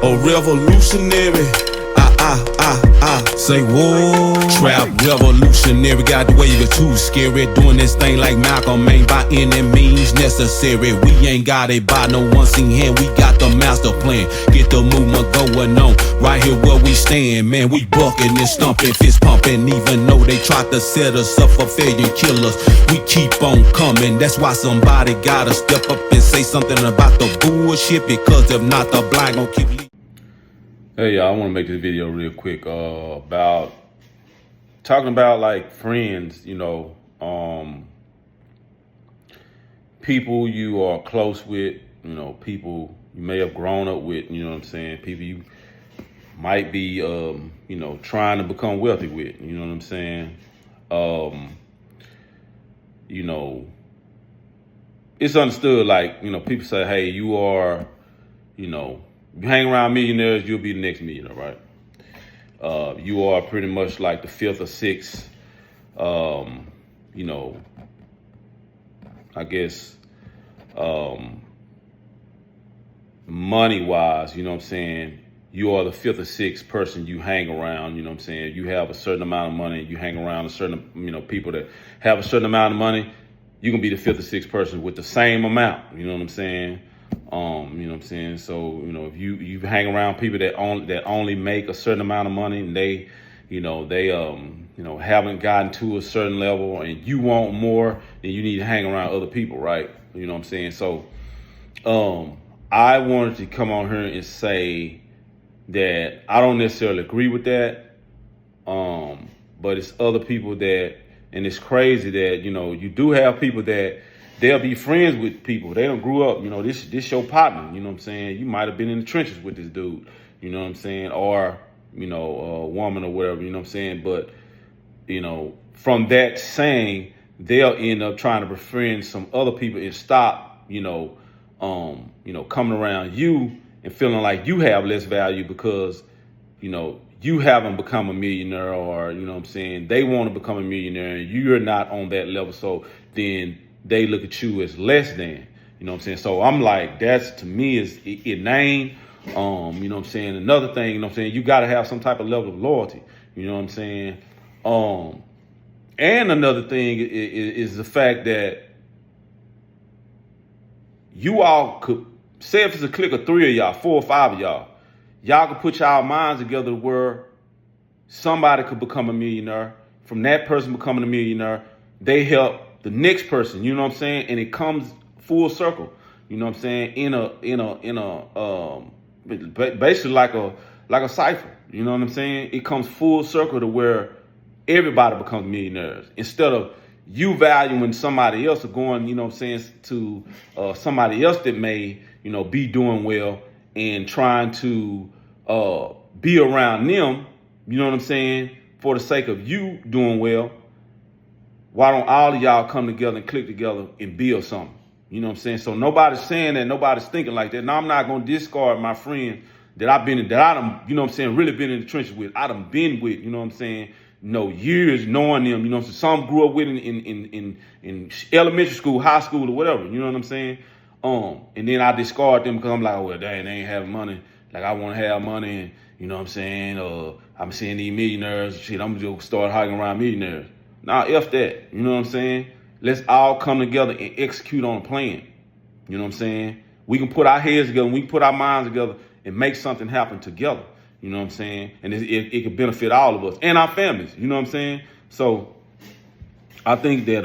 A revolutionary. Say whoa. Trap revolutionary. Got the wave it too scary. Doing this thing like Malcolm ain't by any means necessary. We ain't got it by no one seen hand. We got the master plan. Get the movement going on. Right here where we stand, man. We bucking and stumping, fist pumping. Even though they tried to set us up for failure and kill us, we keep on coming. That's why somebody gotta step up and say something about the bullshit. Because if not, the blind gon' keep leaving. Hey y'all, I want to make this video real quick about talking about like friends, people you are close with, people you may have grown up with, people you might be, trying to become wealthy with, it's understood, like, people say, hey, you are, you hang around millionaires, you'll be the next millionaire, right? You are pretty much like the fifth or sixth, I guess, money-wise, you are the fifth or sixth person you hang around, You have a certain amount of money, you hang around a certain, people that have a certain amount of money, you can be the fifth or sixth person with the same amount, So, if you hang around people that only make a certain amount of money and they haven't gotten to a certain level and you want more, then you need to hang around other people, right? So, I wanted to come on here and say that I don't necessarily agree with that. But it's other people that, and it's crazy that, you do have people that they'll be friends with people. They don't grew up, this your partner, You might have been in the trenches with this dude, or, a woman or whatever, But, from that saying, they'll end up trying to befriend some other people and stop, coming around you and feeling like you have less value because, you haven't become a millionaire or, they want to become a millionaire and you're not on that level. So then they look at you as less than, So I'm like, that's to me is inane. Another thing, you got to have some type of level of loyalty, And another thing is the fact that you all could, say if it's a clique of 3 of y'all, 4 or 5 of y'all could put y'all minds together where somebody could become a millionaire. From that person becoming a millionaire, they help the next person, and it comes full circle, in a basically like a cipher, It comes full circle to where everybody becomes millionaires instead of you valuing somebody else or going, to somebody else that may, be doing well and trying to be around them, for the sake of you doing well. Why don't all of y'all come together and click together and build something? So nobody's saying that, nobody's thinking like that. Now I'm not gonna discard my friends that I done, really been in the trenches with. I done been with, years knowing them, so some grew up with in elementary school, high school, or whatever, and then I discard them because I'm like, oh, well, dang, they ain't having money. Like I want to have money, and I'm seeing these millionaires, shit, I'm just start hanging around millionaires. Nah, F that, Let's all come together and execute on a plan, We can put our heads together, we can put our minds together and make something happen together, And it could benefit all of us and our families, So I think that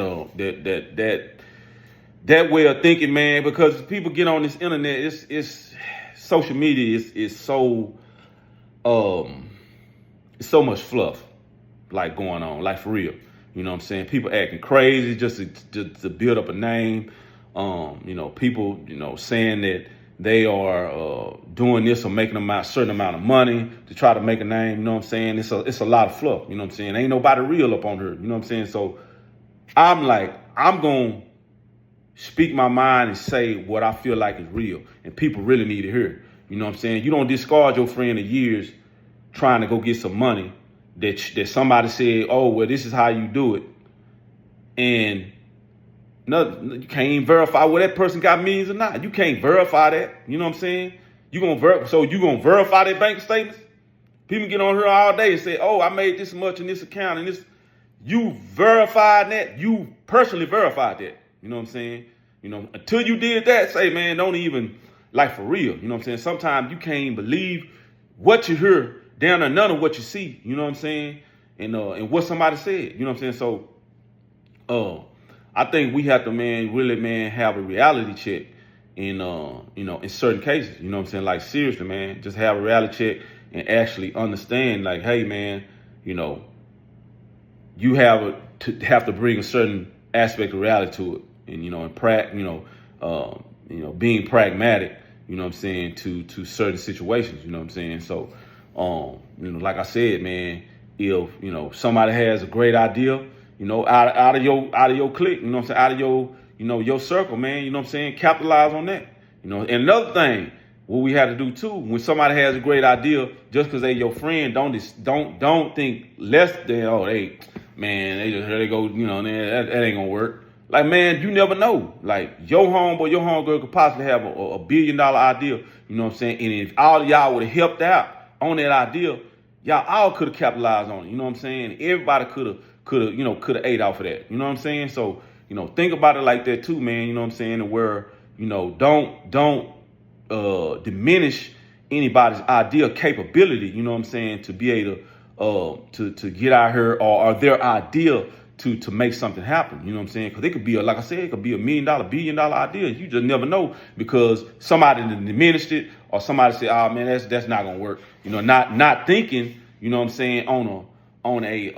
that way of thinking, man, because people get on this internet, it's social media is so it's so much fluff like going on, like for real. People acting crazy just to build up a name. People, saying that they are doing this or making a certain amount of money to try to make a name. It's a lot of fluff. Ain't nobody real up on her. So I'm like, I'm gonna speak my mind and say what I feel like is real, and people really need to hear. You don't discard your friend of years trying to go get some money that somebody said, oh, well, this is how you do it. And no, you can't even verify whether that person got millions or not. You can't verify that. You So you gonna verify their bank statements? People get on here all day and say, "Oh, I made this much in this account and this." You verified that. You personally verified that. You know what I'm saying? Until you did that, say, man, don't even, like, for real. You know what I'm saying? Sometimes you can't even believe what you hear down to none of what you see. You know what I'm saying? And what somebody said. You know what I'm saying? So, I think we have to, man, really, man, have a reality check in certain cases. You know what I'm saying? Like, seriously, man, just have a reality check and actually understand, like, hey, man, you have to bring a certain aspect of reality to it, and being pragmatic. You know what I'm saying, to certain situations. You know what I'm saying. So, like I said, man, if somebody has a great idea, out of your clique, you know what I'm saying, out of your circle, man, you know what I'm saying, capitalize on that. And another thing, what we have to do too, when somebody has a great idea, just because they your friend, don't think less than, oh, they go, that ain't gonna work. Like, man, you never know. Like, your homeboy, your homegirl could possibly have a $1 billion idea, you know what I'm saying? And if all of y'all would have helped out on that idea, y'all all could have capitalized on it, you know what I'm saying? Everybody could have ate off of that, you know what I'm saying? So, think about it like that too, man, you know what I'm saying? And where, don't diminish anybody's idea capability, you know what I'm saying, to be able to get out here or their idea to make something happen. You know what I'm saying? Because it could be, like I said, it could be $1 million, $1 billion idea. You just never know, because somebody diminished it, or somebody said, "Oh man, that's not gonna work." Not thinking, you know what I'm saying, on a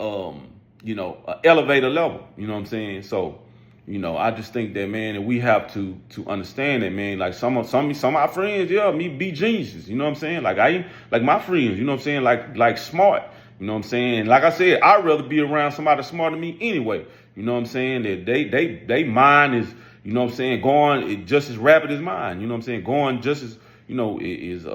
elevator level. You know what I'm saying? So, I just think that, man, that we have to understand that, man. Like some of our friends, me be geniuses. You know what I'm saying? Like my friends, you know what I'm saying? Like smart. You know what I'm saying? Like I said, I'd rather be around somebody smarter than me anyway. You know what I'm saying? That they mind is, you know what I'm saying, going just as rapid as mine. You know what I'm saying? Going just as, as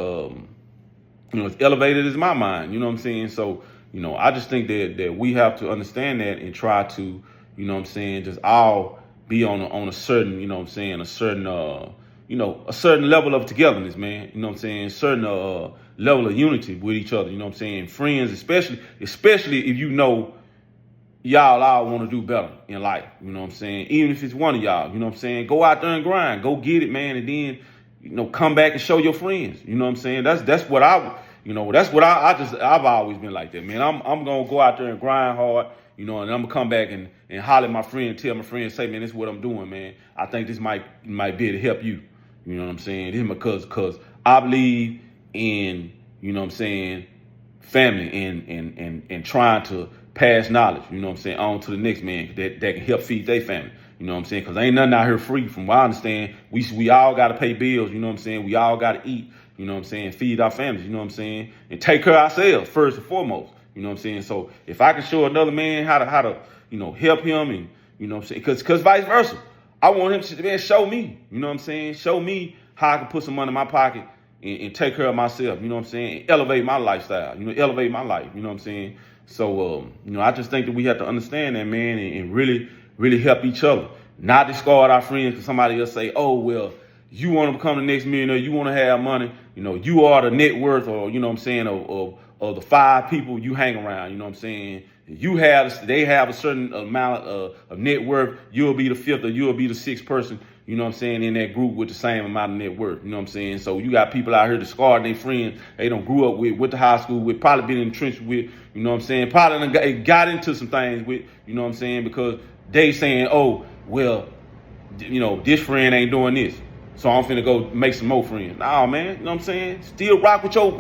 elevated as my mind. You know what I'm saying? So, I just think that we have to understand that and try to, you know what I'm saying, just all be on a certain, you know what I'm saying, a certain level of togetherness, man. You know what I'm saying? Certain level of unity with each other. You know what I'm saying? Friends, especially if y'all all want to do better in life. You know what I'm saying? Even if it's one of y'all, you know what I'm saying? Go out there and grind. Go get it, man. And then, come back and show your friends. You know what I'm saying? That's what I've always been like that, man. I'm going to go out there and grind hard, and I'm going to come back and holler at my friend, tell my friend, say, man, this is what I'm doing, man. I think this might be able to help you. You know what I'm saying? This is because I believe in, you know what I'm saying, family and trying to pass knowledge, you know what I'm saying, on to the next man that can help feed their family. You know what I'm saying? Because ain't nothing out here free. From what I understand, we all got to pay bills, you know what I'm saying? We all got to eat, you know what I'm saying, feed our families, you know what I'm saying, and take care of ourselves first and foremost, you know what I'm saying? So if I can show another man how to help him, and, you know what I'm saying, because vice versa, I want him to, man, show me, you know what I'm saying, show me how I can put some money in my pocket and take care of myself, you know what I'm saying, and elevate my lifestyle, elevate my life, you know what I'm saying? So, I just think that we have to understand that, man, and really, really help each other. Not discard our friends because somebody else say, "Oh, well, you want to become the next millionaire, you want to have money, you are the net worth," or, you know what I'm saying, of the 5 people you hang around, you know what I'm saying? They have a certain amount of net worth. You'll be the 5th or you'll be the 6th person, you know what I'm saying, in that group with the same amount of net worth, you know what I'm saying? So you got people out here discarding their friends they don't grew up with the high school with, probably been in the trenches with, you know what I'm saying, probably got into some things with, you know what I'm saying, because they saying, "Oh, well, this friend ain't doing this, so I'm finna go make some more friends." Nah, man, you know what I'm saying? Still rock with your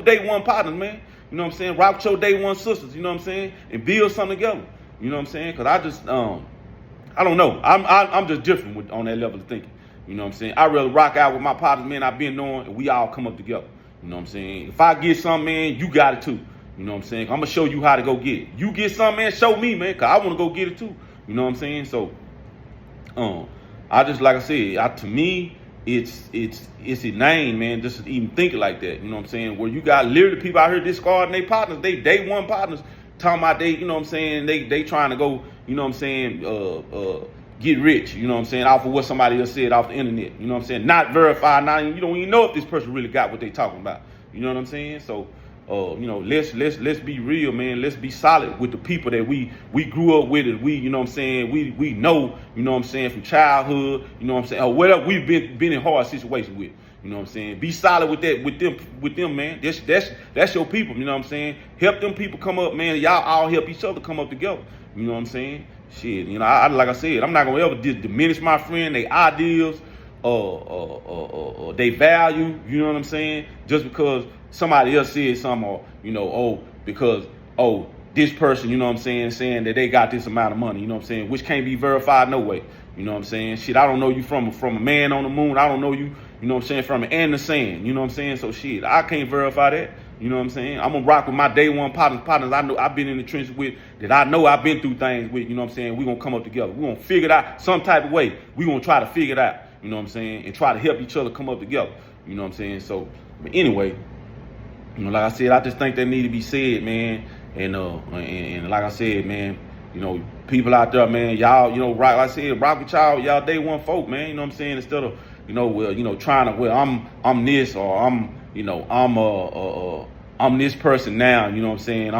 day one partners, man. You know what I'm saying? Rock with your day one sisters, you know what I'm saying? And build something together. You know what I'm saying? Because I just, I don't know. I'm just different on that level of thinking. You know what I'm saying? I'd rather rock out with my partners, man, I've been knowing, and we all come up together. You know what I'm saying? If I get something, man, you got it too. You know what I'm saying? I'm going to show you how to go get it. You get something, man, show me, man, because I want to go get it too. You know what I'm saying? So, I just, like I said, to me, it's inane, man, just to even think it like that. You know what I'm saying? Where you got literally people out here discarding their partners, they day one partners, talking about they, you know what I'm saying, they trying to go, you know what I'm saying, get rich, you know what I'm saying, off of what somebody else said off the internet, you know what I'm saying, not verified, not even, you don't even know if this person really got what they talking about, you know what I'm saying. So let's be real, man. Let's be solid with the people that we grew up with, and we, you know what I'm saying, we know, you know what I'm saying, from childhood, you know what I'm saying, or whatever we've been in hard situations with. You know what I'm saying? Be solid with that, with them, man. That's your people, you know what I'm saying? Help them people come up, man. Y'all all help each other come up together. You know what I'm saying? Shit, you know, like I said, I'm not gonna ever diminish my friend, their ideals, they value, you know what I'm saying? Just because somebody else said something, or, you know, because this person, you know what I'm saying that they got this amount of money, you know what I'm saying, which can't be verified no way. You know what I'm saying? Shit, I don't know you from a man on the moon. I don't know you, you know what I'm saying, from an and the sand. You know what I'm saying? So shit, I can't verify that. You know what I'm saying? I'm gonna rock with my day one partners I know I've been in the trenches with, that I know I've been through things with, you know what I'm saying? We're gonna come up together. We're gonna figure it out some type of way. We're gonna try to figure it out, you know what I'm saying, and try to help each other come up together. You know what I'm saying? So, but anyway, you know, like I said, I just think that need to be said, man. And like I said, man, you know, people out there, man, y'all, you know, rock, like I said, rock with y'all day one folk, man. You know what I'm saying? Instead of, you know, well, you know, trying to, well, I'm this, or I'm, you know, I'm this person now. You know what I'm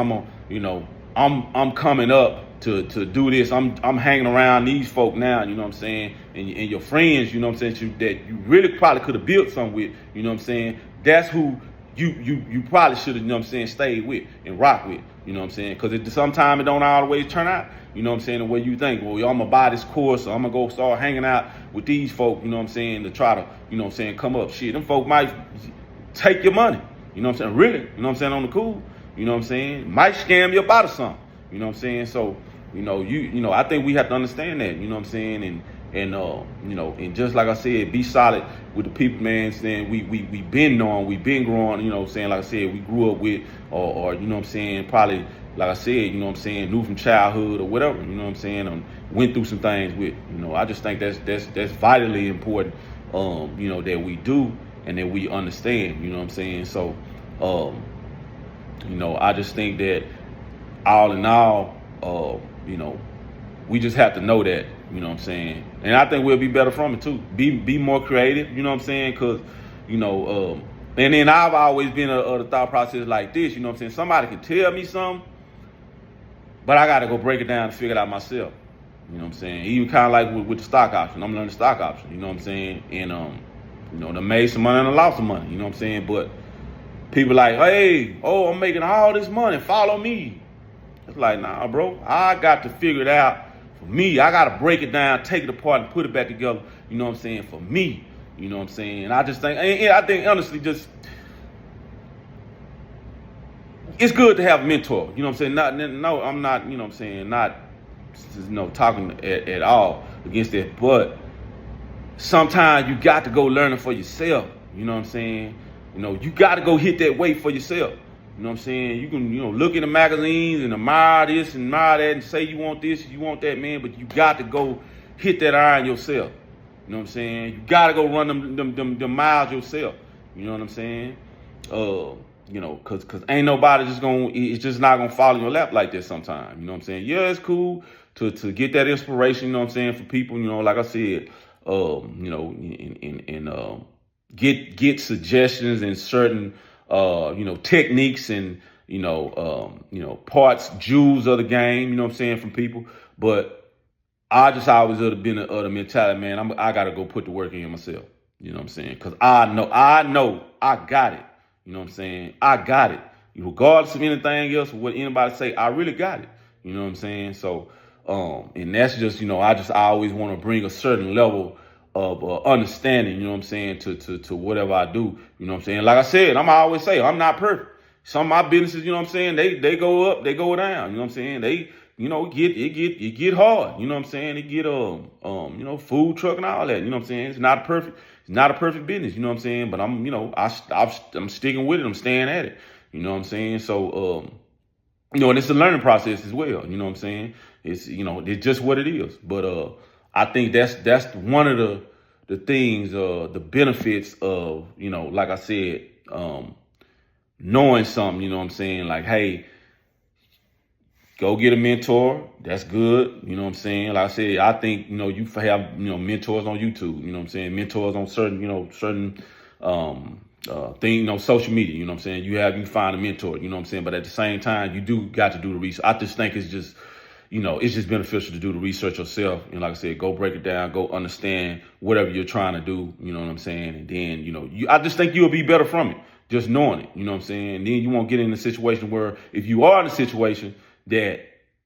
saying? I'm coming up to do this. I'm hanging around these folk now. You know what I'm saying? And your friends, you know what I'm saying, that you really probably could have built something with. You know what I'm saying? That's who you probably should have, you know what I'm saying, stayed with and rock with. You know what I'm saying? Because sometimes it don't always turn out, you know what I'm saying, the way you think. Well, I'm going to buy this course, or I'm going to go start hanging out with these folk, you know what I'm saying, to try to, you know what I'm saying, come up. Shit, them folk might take your money, you know what I'm saying, really, you know what I'm saying, on the cool, you know what I'm saying, might scam you about or something, you know what I'm saying. So, you know, I think we have to understand that, you know what I'm saying, and you know, and just like I said, be solid with the people, man. Saying we been knowing, we been growing, you know what I'm saying, like I said, we grew up with, or you know what I'm saying, probably, like I said, you know what I'm saying, knew from childhood or whatever, you know what I'm saying, went through some things with, you know. I just think that's vitally important, you know, that we do and that we understand, you know what I'm saying. So, you know, I just think that all in all, you know, we just have to know that, you know what I'm saying. And I think we'll be better from it too. Be more creative, you know what I'm saying? Because, you know, and then I've always been a the thought process like this, you know what I'm saying? Somebody can tell me something, but I got to go break it down and figure it out myself. You know what I'm saying? Even kind of like with the stock option. I'm learning stock option, you know what I'm saying? And, you know, they made some money and I lost some money, you know what I'm saying? But people like, hey, I'm making all this money, follow me. It's like, nah, bro, I got to figure it out. For me, I got to break it down, take it apart, and put it back together, you know what I'm saying, for me, you know what I'm saying. And I just think, I think honestly, just, it's good to have a mentor, you know what I'm saying. No, I'm not, you know what I'm saying, not, you know, talking at all against that, but sometimes you got to go learn it for yourself, you know what I'm saying. You know, you got to go hit that weight for yourself. You know what I'm saying? You can, you know, look in the magazines and admire this and admire that and say you want this, you want that, man, but you got to go hit that iron yourself. You know what I'm saying? You got to go run them miles yourself. You know what I'm saying? You know, cause ain't nobody it's just not gonna fall in your lap like this sometimes. You know what I'm saying? Yeah, it's cool to get that inspiration, you know what I'm saying, for people, you know, like I said, you know, and get suggestions and certain you know, techniques and, you know, parts, jewels of the game, you know what I'm saying, from people. But I just always have been of the mentality, man, I got to go put the work in myself. You know what I'm saying? Because I know I got it. You know what I'm saying? I got it. Regardless of anything else or what anybody say, I really got it. You know what I'm saying? So, and that's just, you know, I always want to bring a certain level of understanding, you know what I'm saying, to whatever I do, you know what I'm saying. Like I said, I'm always say I'm not perfect. Some of my businesses, you know what I'm saying, they go up, they go down, you know what I'm saying. They, you know, it get hard, you know what I'm saying. It get you know, food truck and all that, you know what I'm saying. It's not a perfect business, you know what I'm saying. But I'm, you know, I'm sticking with it. I'm staying at it, you know what I'm saying. So you know, and it's a learning process as well, you know what I'm saying. It's, you know, it's just what it is. But I think that's one of the things, the benefits of, you know, like I said, knowing something, you know what I'm saying, like, hey, Go get a mentor. That's good. You know what I'm saying? Like I said, I think, you have, mentors on YouTube, you know what I'm saying? Mentors on certain thing, social media, you know what I'm saying? You find a mentor, you know what I'm saying? But at the same time, you do got to do the research. I just think it's just, it's just beneficial to do the research yourself. And like I said, go break it down, go understand whatever you're trying to do, you know what I'm saying? And then, I just think you'll be better from it, just knowing it, you know what I'm saying? And then you won't get in a situation where if you are in a situation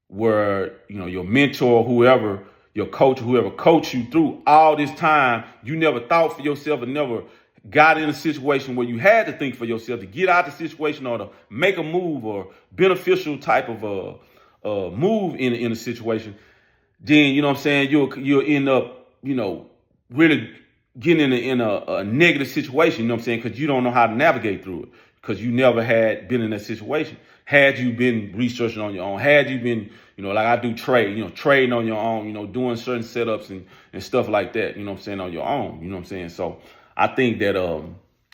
where your mentor, whoever, your coach, whoever coached you through all this time, you never thought for yourself and never got in a situation where you had to think for yourself to get out of the situation or to make a move or beneficial type of move in a situation, then you know what I'm saying, you'll end up, really getting in a negative situation, you know what I'm saying, because you don't know how to navigate through it, because you never had been in that situation. Had you been researching on your own, had you been, like I do trading on your own, doing certain setups and stuff like that, you know what I'm saying, on your own, you know what I'm saying? So I think that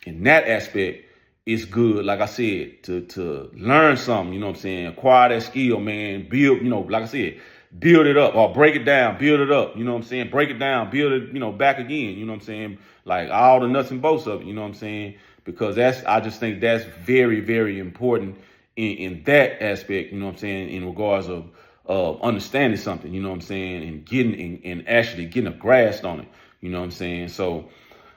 in that aspect, it's good, like I said, to learn something, you know what I'm saying, acquire that skill, man, build, like I said, build it up or break it down, build it up, you know what I'm saying, break it down, build it, back again, you know what I'm saying, like all the nuts and bolts of it, you know what I'm saying, because I just think that's very, very important in that aspect, you know what I'm saying, in regards of understanding something, you know what I'm saying, and getting actually getting a grasp on it, you know what I'm saying. So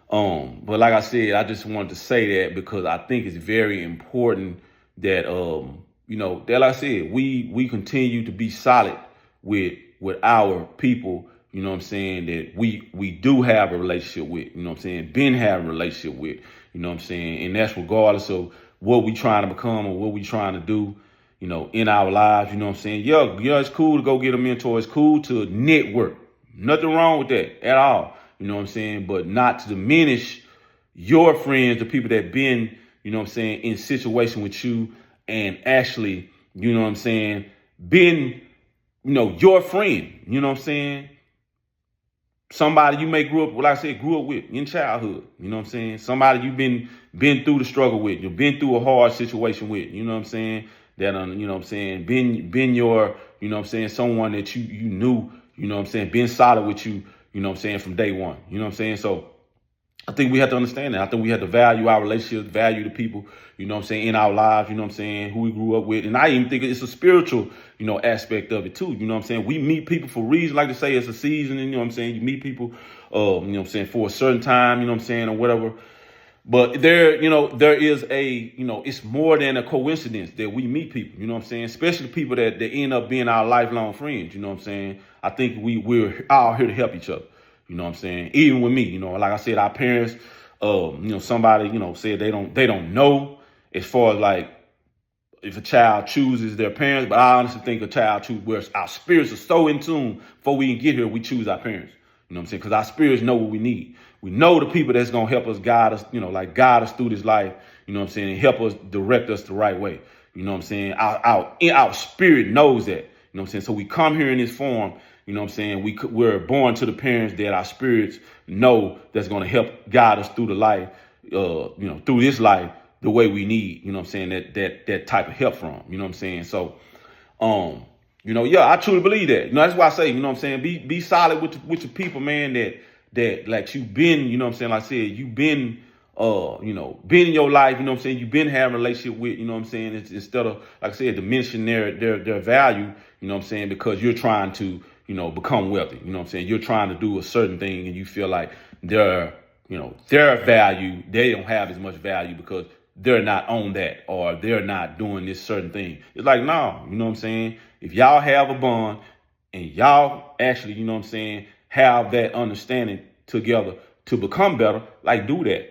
but like I said, I just wanted to say that because I think it's very important that that, like I said, we continue to be solid with our people, you know what I'm saying, that we do have a relationship with, you know what I'm saying, been having a relationship with, you know what I'm saying, and that's regardless of what we trying to become or what we trying to do, in our lives, you know what I'm saying. Yeah, it's cool to go get a mentor. It's cool to network. Nothing wrong with that at all. You know what I'm saying? But not to diminish your friends, the people that been, you know what I'm saying, in situation with you and actually, you know what I'm saying, been, your friend, you know what I'm saying? Somebody you may grew up with in childhood, you know what I'm saying? Somebody you've been through the struggle with, you've been through a hard situation with, you know what I'm saying? That, you know what I'm saying, been your, you know what I'm saying, someone that you knew, you know what I'm saying, been solid with you, you know what I'm saying, from day one, you know what I'm saying? So I think we have to understand that. I think we have to value our relationships, value the people, you know what I'm saying, in our lives, you know what I'm saying, who we grew up with. And I even think it's a spiritual, aspect of it too. You know what I'm saying? We meet people for reasons, like to say it's a season, you know what I'm saying? You meet people, you know what I'm saying, for a certain time, you know what I'm saying, or whatever. But there is it's more than a coincidence that we meet people, you know what I'm saying? Especially people that end up being our lifelong friends, you know what I'm saying? I think we're all here to help each other, you know what I'm saying? Even with me, like I said, our parents, somebody, said they don't know as far as like if a child chooses their parents, but I honestly think a child chooses where our spirits are so in tune before we can get here, we choose our parents. You know what I'm saying? Because our spirits know what we need. We know the people that's going to help us guide us, guide us through this life, you know what I'm saying, and help us direct us the right way. You know what I'm saying? Our spirit knows that, you know what I'm saying? So we come here in this form, you know what I'm saying? We're born to the parents that our spirits know that's going to help guide us through the life, through this life the way we need, you know what I'm saying, that type of help from, you know what I'm saying? So, I truly believe that. That's why I say, you know what I'm saying, be solid with your people, man, that like you've been, you know what I'm saying, like I said, you've been, been in your life, you know what I'm saying, you've been having a relationship with, you know what I'm saying, instead of, like I said, diminishing their value, you know what I'm saying, because you're trying to, become wealthy, you know what I'm saying, you're trying to do a certain thing and you feel like their value, they don't have as much value because they're not on that or they're not doing this certain thing. It's like, no, you know what I'm saying? If y'all have a bond and y'all actually, you know what I'm saying, have that understanding together to become better, like do that.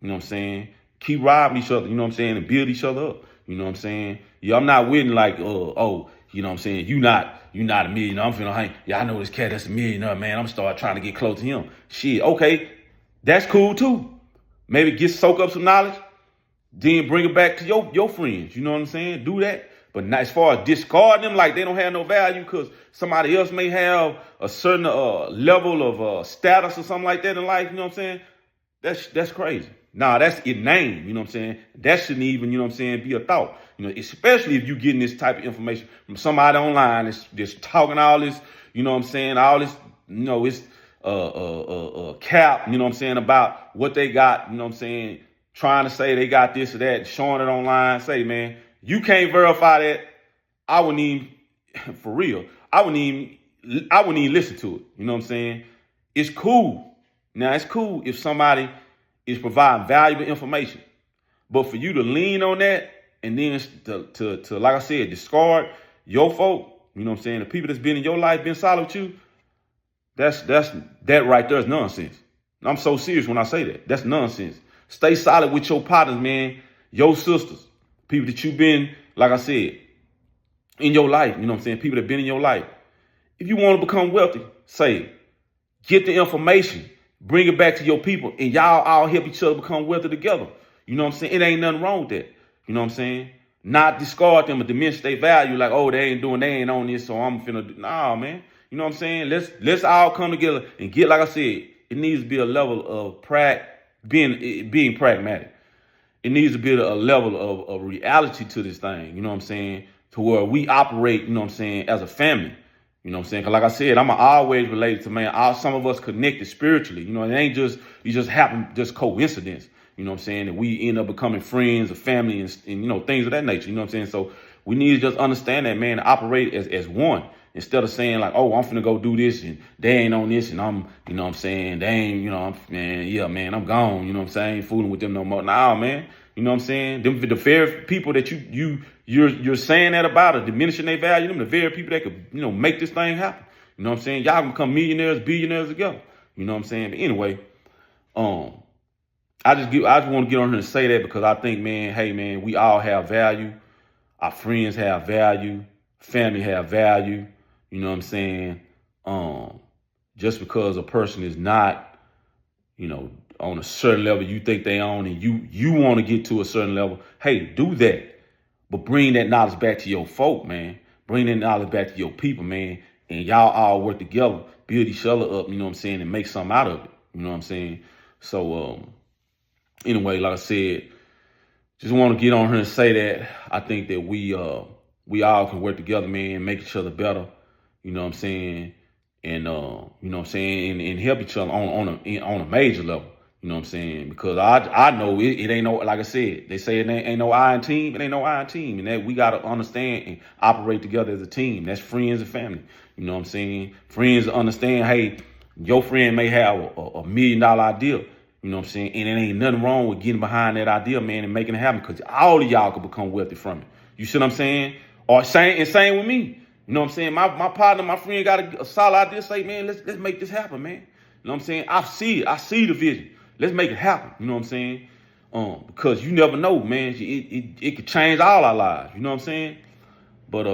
You know what I'm saying? Keep robbing each other, you know what I'm saying, and build each other up. You know what I'm saying? Yeah, I'm not with like, you know what I'm saying, you not a millionaire. I'm feeling like, yeah, I know this cat that's a millionaire, man. I'm start trying to get close to him. Shit, okay, that's cool too. Maybe soak up some knowledge. Then bring it back to your friends. You know what I'm saying? Do that. But not as far as discarding them like they don't have no value because somebody else may have a certain level of status or something like that in life. You know what I'm saying? That's crazy. Nah, that's its name, you know what I'm saying? That shouldn't even, you know what I'm saying, be a thought. You know, especially if you getting this type of information from somebody online that's just talking all this, you know what I'm saying, all this, you know, it's cap, you know what I'm saying, about what they got, you know what I'm saying, trying to say they got this or that, showing it online. Say, man, you can't verify that. I wouldn't even, for real, I wouldn't even listen to it. You know what I'm saying? It's cool. Now, it's cool if somebody is providing valuable information. But for you to lean on that and then to like I said, discard your folk, you know what I'm saying, the people that's been in your life, been solid with you, that right there is nonsense. I'm so serious when I say that. That's nonsense. Stay solid with your partners, man, your sisters, people that you've been, like I said, in your life, you know what I'm saying, people that have been in your life. If you want to become wealthy, say it. Get the information, bring it back to your people, and y'all all help each other become wealthy together. You know what I'm saying? It ain't nothing wrong with that. You know what I'm saying? Not discard them or diminish their value like, oh, they ain't on this, so I'm finna do. Nah, man. You know what I'm saying? Let's all come together and get, like I said, it needs to be a level of being pragmatic. It needs to be a level of reality to this thing, you know what I'm saying? To where we operate, you know what I'm saying, as a family. You know what I'm saying? Because like I said, I'm always related to, man, some of us connected spiritually. You know, it ain't just, it just happen, just coincidence. You know what I'm saying? That we end up becoming friends or family and you know, things of that nature. You know what I'm saying? So we need to just understand that, man, operate as one. Instead of saying like, oh, I'm finna go do this and they ain't on this and I'm, you know what I'm saying, they ain't, you know, man, I'm gone. You know what I'm saying? I ain't fooling with them no more. Nah, man. You know what I'm saying? Them the very people that you're saying that about or diminishing their value, them the very people that could, you know, make this thing happen. You know what I'm saying? Y'all can become millionaires, billionaires together. You know what I'm saying? But anyway, I just want to get on here and say that because I think, man, hey man, we all have value. Our friends have value, family have value. You know what I'm saying? Just because a person is not, you know, on a certain level you think they own and you want to get to a certain level, hey, do that. But bring that knowledge back to your folk, man. Bring that knowledge back to your people, man. And y'all all work together, build each other up, you know what I'm saying, and make something out of it. You know what I'm saying? So anyway, like I said, just want to get on here and say that I think that we all can work together, man, make each other better. You know what I'm saying? And you know what I'm saying, and help each other on a major level. You know what I'm saying? Because I know it ain't no, like I said, they say it ain't no I in team. It ain't no I in team. And that we got to understand and operate together as a team. That's friends and family. You know what I'm saying? Friends understand, hey, your friend may have a $1 million idea. You know what I'm saying? And it ain't nothing wrong with getting behind that idea, man, and making it happen because all of y'all could become wealthy from it. You see what I'm saying? Or same with me. You know what I'm saying? My partner, my friend got a solid idea. Say, man, let's make this happen, man. You know what I'm saying? I see it. I see the vision. Let's make it happen. You know what I'm saying? Because you never know, man. It could change all our lives. You know what I'm saying? But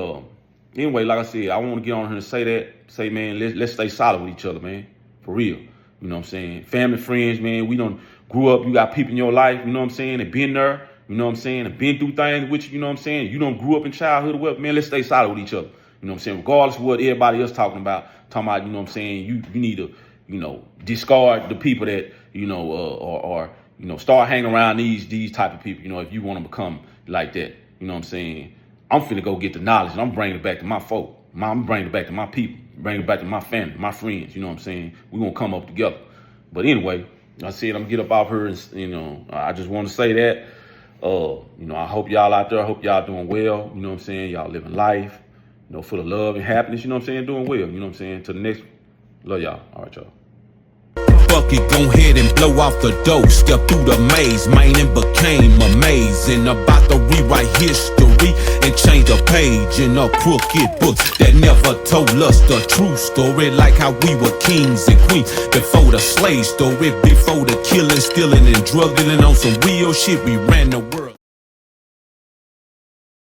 anyway, like I said, I want to get on here and say that. Say, man, let's stay solid with each other, man. For real. You know what I'm saying? Family, friends, man. We done grew up. You got people in your life. You know what I'm saying? And been there. You know what I'm saying? And been through things with you. You know what I'm saying? You done grew up in childhood. Well, man, let's stay solid with each other. You know what I'm saying? Regardless of what everybody else talking about, you know what I'm saying? You need to, you know, discard the people that, you know, or you know, start hanging around these type of people, you know, if you want to become like that. You know what I'm saying? I'm finna go get the knowledge and I'm bringing it back to my folk. I'm bringing it back to my people, bringing it back to my family, my friends. You know what I'm saying? We're going to come up together. But anyway, I said I'm going to get up off her and, you know, I just want to say that, you know, I hope y'all out there, I hope y'all doing well. You know what I'm saying? Y'all living life, you know, full of love and happiness. You know what I'm saying? Doing well. You know what I'm saying? To the next. Love y'all. All right, y'all. Fuck it, go ahead and blow off the dough. Step through the maze, man, and became amazing. About to rewrite history and change a page in a crooked book that never told us the true story. Like how we were kings and queens before the slave story, before the killing, stealing, and drug dealing on some real shit. We ran the world.